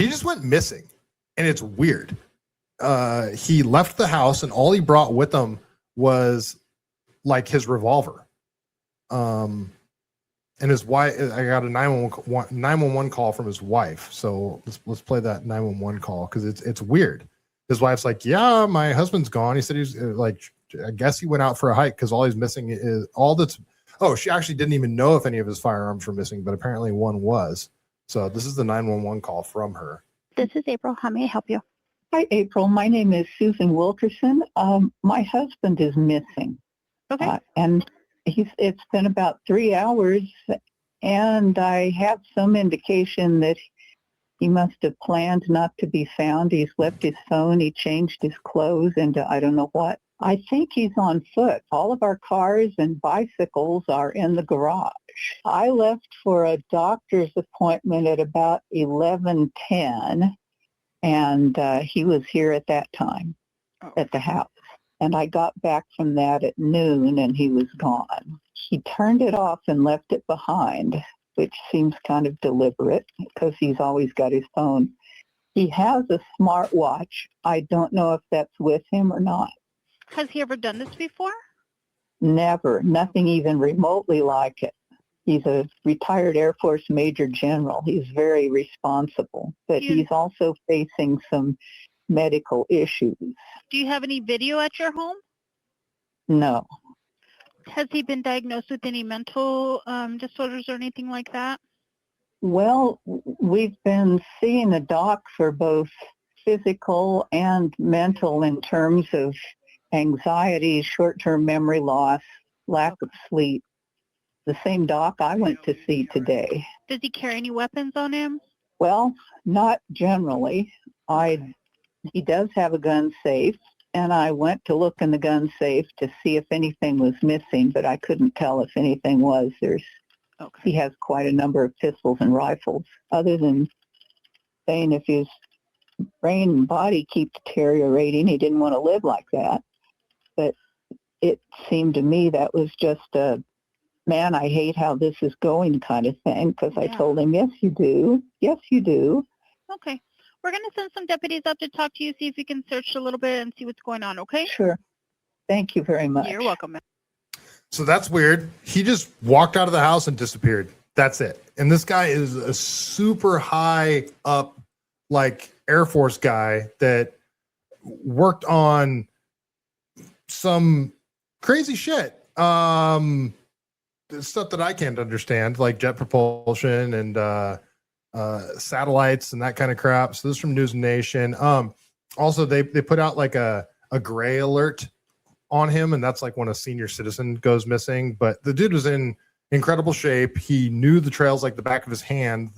He just went missing, and it's weird. He left the house, and all he brought with him was like his revolver. And his wife. I got a 911 call from his wife. So let's play that 911 call because it's weird. His wife's like, "Yeah, my husband's gone." He said he's like, I guess he went out for a hike because all he's missing is all that's. Oh, she actually didn't even know if any of his firearms were missing, but apparently one was. So this is the 911 call from her. This is April. How may I help you? Hi, April. My name is Susan Wilkerson. My husband is missing. Okay. And it's been about 3 hours, and I have some indication that he must have planned not to be found. He's left his phone. He changed his clothes into I don't know what. I think he's on foot. All of our cars and bicycles are in the garage. I left for a doctor's appointment at about 11:10, and he was here at that time at the house. And I got back from that at noon, and he was gone. He turned it off and left it behind, which seems kind of deliberate because he's always got his phone. He has a smartwatch. I don't know if that's with him or not. Has he ever done this before? Never. Nothing even remotely like it. He's a retired Air Force Major General. He's very responsible, but he's also facing some medical issues. Do you have any video at your home? No. Has he been diagnosed with any mental disorders or anything like that? Well, we've been seeing a doc for both physical and mental in terms of anxiety, short-term memory loss, lack of sleep. The same doc I went to see today. Does he carry any weapons on him? Well, not generally. He does have a gun safe, and I went to look in the gun safe to see if anything was missing, but I couldn't tell if anything was. He has quite a number of pistols and rifles, other than saying if his brain and body keep deteriorating, he didn't want to live like that. But it seemed to me that was just a, man, I hate how this is going kind of thing, because I told him, yes, you do. Yes, you do. Okay. We're going to send some deputies up to talk to you, see if we can search a little bit and see what's going on, okay? Sure. Thank you very much. You're welcome, ma'am. So that's weird. He just walked out of the house and disappeared. That's it. And this guy is a super high up, like, Air Force guy that worked on some crazy shit. Stuff that I can't understand, like jet propulsion and satellites and that kind of crap. So this is from News Nation. Also, they put out like a gray alert on him, and that's like when a senior citizen goes missing. But the dude was in incredible shape. He knew the trails like the back of his hand.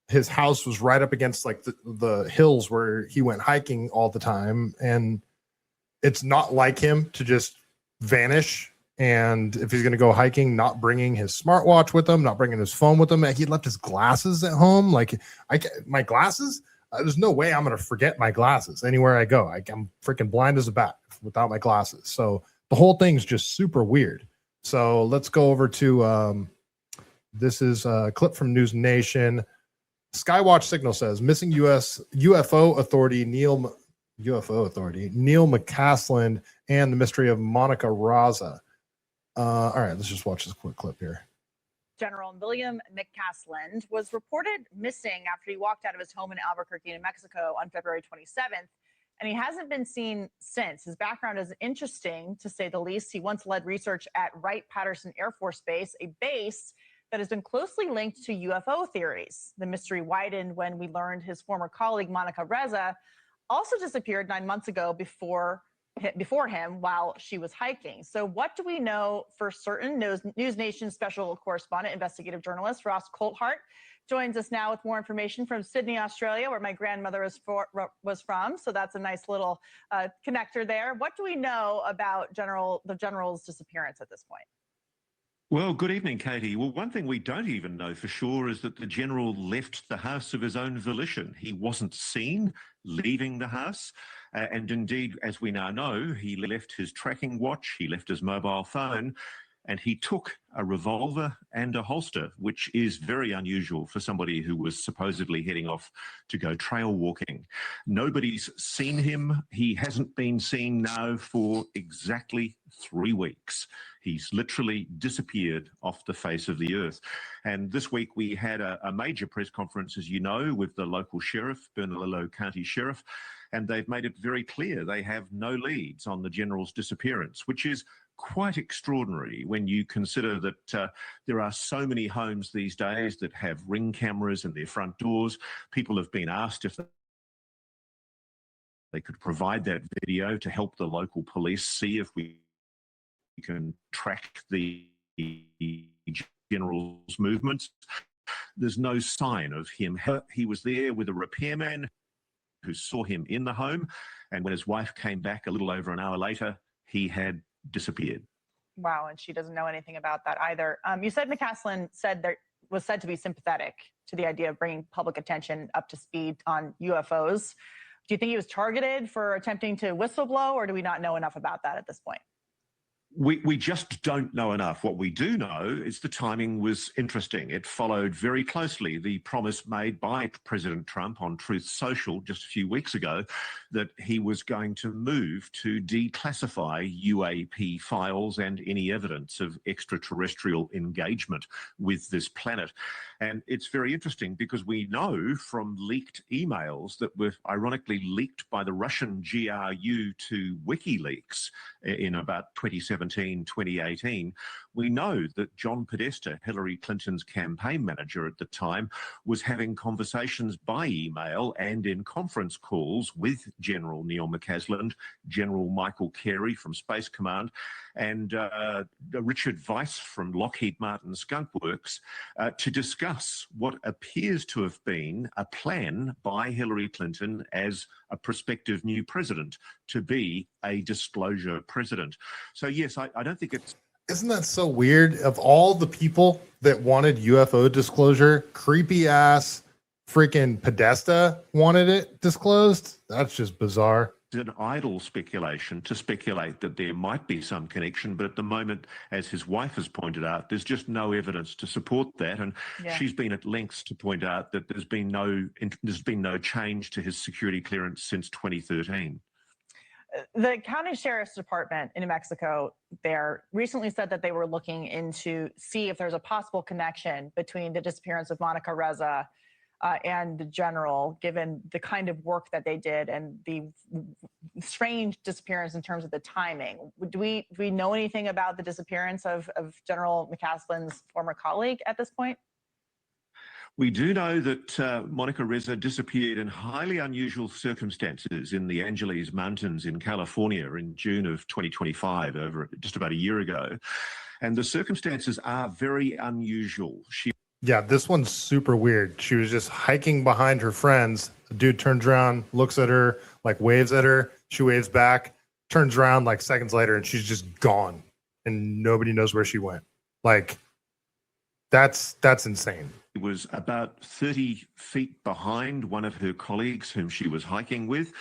His house was right up against like the hills where he went hiking all the time, and it's not like him to just vanish. And if he's going to go hiking, not bringing his smartwatch with him, not bringing his phone with him, he left his glasses at home. Like my glasses, there's no way I'm going to forget my glasses anywhere I go. I'm freaking blind as a bat without my glasses. So the whole thing's just super weird. So let's go over to, this is a clip from News Nation. Skywatch Signal says missing U.S. UFO authority Neil McCasland and the mystery of Monica Raza. All right, let's just watch this quick clip here. General William McCasland was reported missing after he walked out of his home in Albuquerque, New Mexico on February 27th, and he hasn't been seen since. His background is interesting, to say the least. He once led research at Wright-Patterson Air Force Base, a base that has been closely linked to UFO theories. The mystery widened when we learned his former colleague, Monica Raza, also disappeared 9 months ago before him while she was hiking. So what do we know for certain? News Nation special correspondent, investigative journalist Ross Coulthart joins us now with more information from Sydney, Australia, where my grandmother was from. So that's a nice little connector there. What do we know about the general's disappearance at this point? Well, good evening, Katie. Well, one thing we don't even know for sure is that the general left the house of his own volition. He wasn't seen leaving the house. And indeed, as we now know, he left his tracking watch, he left his mobile phone. and he took a revolver and a holster, which is very unusual for somebody who was supposedly heading off to go trail walking. Nobody's seen him. He hasn't been seen now for exactly 3 weeks. He's literally disappeared off the face of the earth. And this week we had a major press conference, as you know, with the local sheriff, Bernalillo County Sheriff, and they've made it very clear they have no leads on the general's disappearance, which is quite extraordinary when you consider that there are so many homes these days that have Ring cameras in their front doors. People have been asked if they could provide that video to help the local police see if we can track the general's movements. There's no sign of him. He was there with a repairman who saw him in the home, and when his wife came back a little over an hour later, he had disappeared. Wow, and she doesn't know anything about that either. You said McCasland was said to be sympathetic to the idea of bringing public attention up to speed on UFOs. Do you think he was targeted for attempting to whistleblow, or do we not know enough about that at this point? We just don't know enough. What we do know is the timing was interesting. It followed very closely the promise made by President Trump on Truth Social just a few weeks ago that he was going to move to declassify UAP files and any evidence of extraterrestrial engagement with this planet. And it's very interesting because we know from leaked emails that were ironically leaked by the Russian GRU to WikiLeaks in about 2017, 2018, we know that John Podesta, Hillary Clinton's campaign manager at the time, was having conversations by email and in conference calls with General Neil McCasland, General Michael Carey from Space Command, and Richard Weiss from Lockheed Martin Skunk Works to discuss what appears to have been a plan by Hillary Clinton as a prospective new president to be a disclosure president. So yes, I don't think it's... Isn't that so weird? Of all the people that wanted UFO disclosure, creepy ass freaking Podesta wanted it disclosed. That's just bizarre. An idle speculation to speculate that there might be some connection, but at the moment, as his wife has pointed out, there's just no evidence to support that, and she's been at lengths to point out that there's been no change to his security clearance since 2013. The county sheriff's department in New Mexico there recently said that they were looking into see if there's a possible connection between the disappearance of Monica Reza and the general, given the kind of work that they did and the strange disappearance in terms of the timing. Do we know anything about the disappearance of General McCasland's former colleague at this point? We do know that Monica Reza disappeared in highly unusual circumstances in the Angeles Mountains in California in June of 2025, over just about a year ago. And the circumstances are very unusual. Yeah, this one's super weird. She was just hiking behind her friends. The dude turns around, looks at her, like waves at her. She waves back, turns around like seconds later, and she's just gone. And nobody knows where she went. Like, that's insane. He was about 30 feet behind one of her colleagues whom she was hiking with.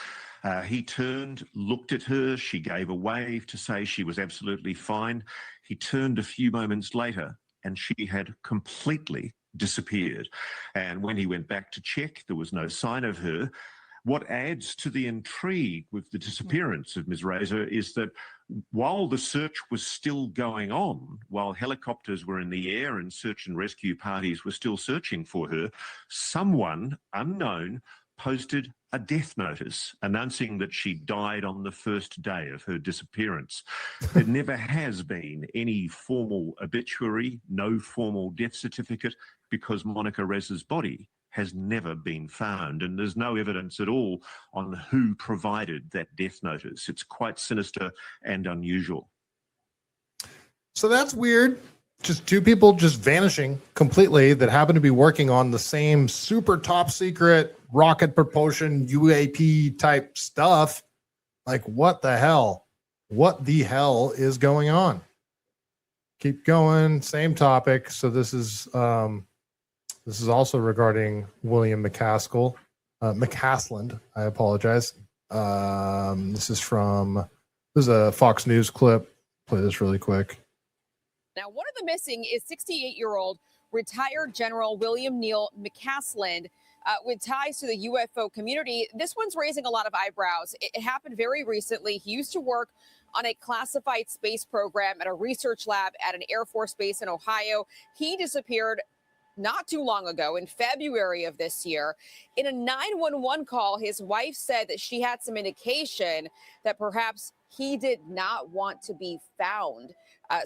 He turned, looked at her. She gave a wave to say she was absolutely fine. He turned a few moments later, and she had completely disappeared. And when he went back to check, there was no sign of her. What adds to the intrigue with the disappearance of Ms. Reza is that while the search was still going on, while helicopters were in the air and search and rescue parties were still searching for her, someone unknown posted a death notice announcing that she died on the first day of her disappearance. There never has been any formal obituary, no formal death certificate, because Monica Reza's body has never been found, and there's no evidence at all on who provided that death notice. It's quite sinister and unusual. So that's weird. Just two people just vanishing completely that happen to be working on the same super top secret rocket propulsion UAP type stuff. Like, what the hell? What the hell is going on? Keep going. Same topic. So this is also regarding William McCasland. I apologize. This is a Fox News clip. Play this really quick. Now, one of the missing is 68-year-old retired General William Neil McCasland with ties to the UFO community. This one's raising a lot of eyebrows. It happened very recently. He used to work on a classified space program at a research lab at an Air Force base in Ohio. He disappeared not too long ago, in February of this year. In a 911 call, his wife said that she had some indication that perhaps he did not want to be found.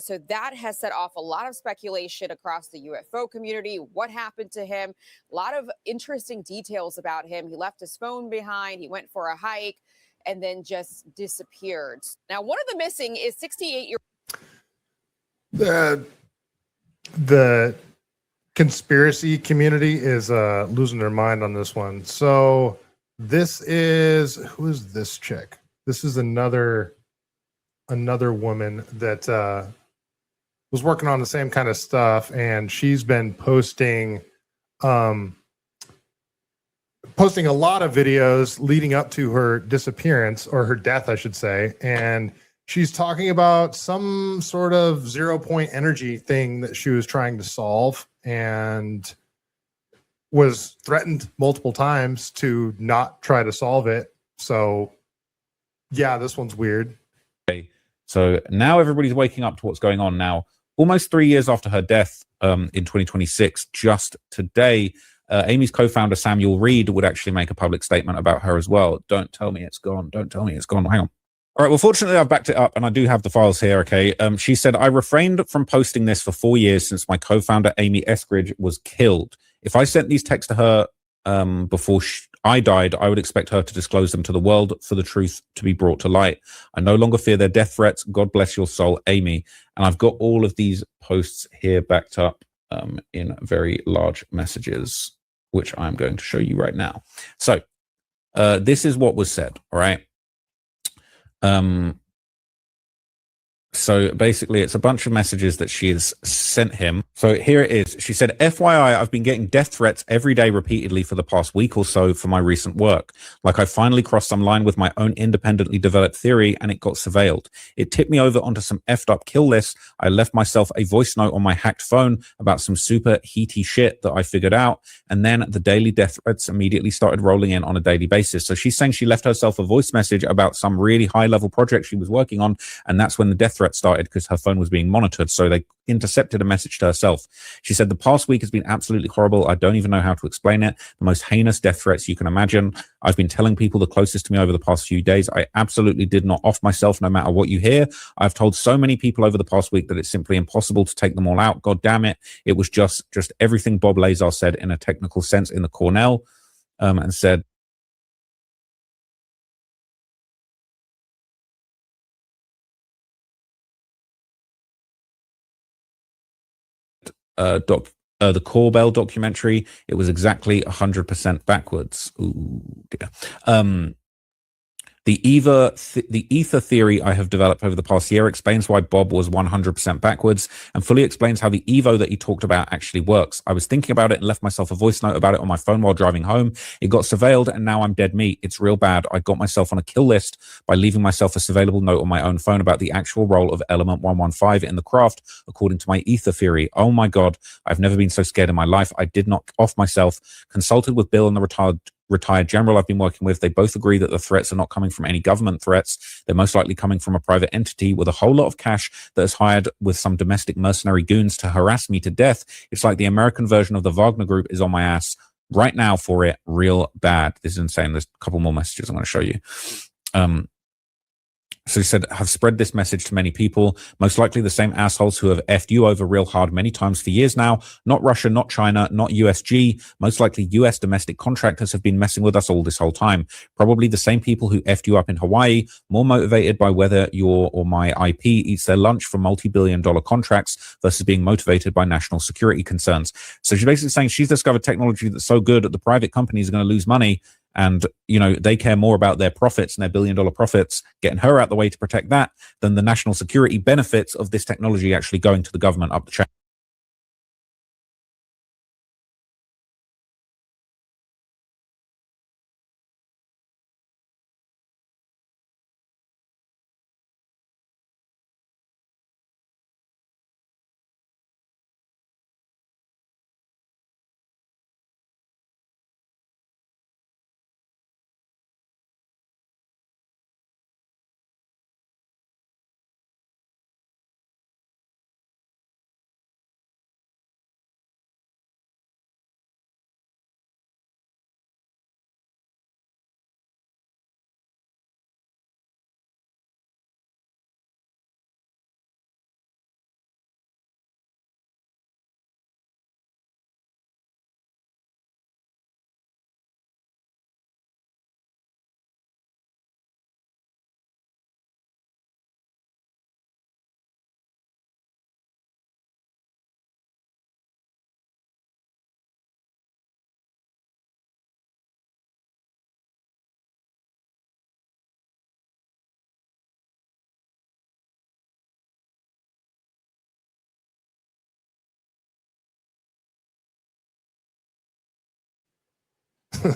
So that has set off a lot of speculation across the UFO community. What happened to him? A lot of interesting details about him. He left his phone behind. He went for a hike and then just disappeared. Now, one of the missing is 68-year-old. The conspiracy community is losing their mind on this one. So this is, who is this chick? This is another woman that was working on the same kind of stuff, and she's been posting a lot of videos leading up to her disappearance, or her death, I should say. And she's talking about some sort of 0-point energy thing that she was trying to solve, and was threatened multiple times to not try to solve it. So yeah, this one's weird. So now everybody's waking up to what's going on now. Almost 3 years after her death in 2026, just today, Amy's co-founder Samuel Reed would actually make a public statement about her as well. Don't tell me it's gone. Don't tell me it's gone. Hang on. All right, well, fortunately, I've backed it up, and I do have the files here, okay? She said, I refrained from posting this for 4 years since my co-founder, Amy Eskridge, was killed. If I sent these texts to her before I died, I would expect her to disclose them to the world for the truth to be brought to light. I no longer fear their death threats. God bless your soul, Amy. And I've got all of these posts here backed up in very large messages, which I'm going to show you right now. So this is what was said, all right? So basically, it's a bunch of messages that she has sent him. So here it is. She said, FYI, I've been getting death threats every day repeatedly for the past week or so for my recent work. Like I finally crossed some line with my own independently developed theory and it got surveilled. It tipped me over onto some effed up kill lists. I left myself a voice note on my hacked phone about some super heaty shit that I figured out. And then the daily death threats immediately started rolling in on a daily basis. So she's saying she left herself a voice message about some really high level project she was working on. And that's when the death threat started, because her phone was being monitored. So they intercepted a message to herself. She said, the past week has been absolutely horrible. I don't even know how to explain it. The most heinous death threats you can imagine. I've been telling people the closest to me over the past few days. I absolutely did not off myself, no matter what you hear. I've told so many people over the past week that it's simply impossible to take them all out. God damn it. It was just everything Bob Lazar said in a technical sense in the Cornell, and said, the Corbell documentary, it was exactly 100% backwards. Ooh, dear. The ether theory I have developed over the past year explains why Bob was 100% backwards and fully explains how the Evo that he talked about actually works. I was thinking about it and left myself a voice note about it on my phone while driving home. It got surveilled and now I'm dead meat. It's real bad. I got myself on a kill list by leaving myself a surveillable note on my own phone about the actual role of element 115 in the craft, according to my ether theory. Oh my God, I've never been so scared in my life. I did not off myself, consulted with Bill and the retired general I've been working with. They both agree that the threats are not coming from any government threats. They're most likely coming from a private entity with a whole lot of cash that is hired with some domestic mercenary goons to harass me to death. It's like the American version of the Wagner Group is on my ass right now for it, real bad. This is insane. There's a couple more messages I'm going to show you. So he said, have spread this message to many people, most likely the same assholes who have effed you over real hard many times for years now. Not Russia, not China, not USG. Most likely US domestic contractors have been messing with us all this whole time. Probably the same people who effed you up in Hawaii, more motivated by whether your or my IP eats their lunch for multi-billion-dollar contracts versus being motivated by national security concerns. So she's basically saying she's discovered technology that's so good that the private companies are going to lose money. And, you know, they care more about their profits and their billion-dollar profits, getting her out the way to protect that, than the national security benefits of this technology actually going to the government up the chain.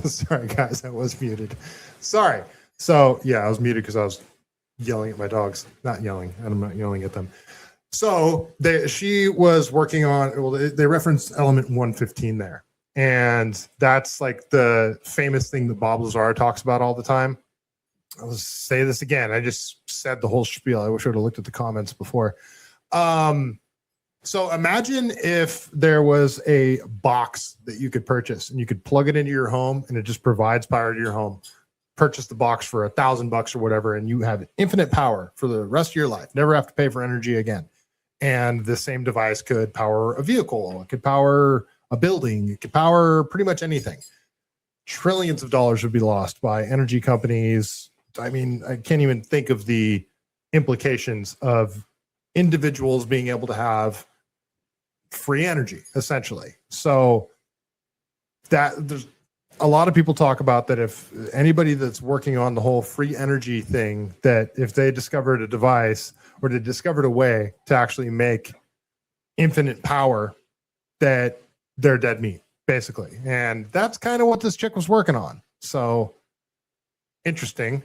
Sorry, guys, I was muted. Sorry. So, yeah, I was muted because I was yelling at my dogs. Not yelling. I'm not yelling at them. So she was working on, well, they referenced element 115 there. And that's like the famous thing that Bob Lazar talks about all the time. I'll just say this again. I just said the whole spiel. I wish I would have looked at the comments before. So imagine if there was a box that you could purchase and you could plug it into your home and it just provides power to your home. Purchase the box for $1,000 or whatever, and you have infinite power for the rest of your life. Never have to pay for energy again. And the same device could power a vehicle. It could power a building. It could power pretty much anything. Trillions of dollars would be lost by energy companies. I mean, I can't even think of the implications of individuals being able to have free energy, essentially. So that there's a lot of people talk about that if anybody that's working on the whole free energy thing, that if they discovered a device or they discovered a way to actually make infinite power, that they're dead meat, basically. And that's kind of what this chick was working on. So interesting.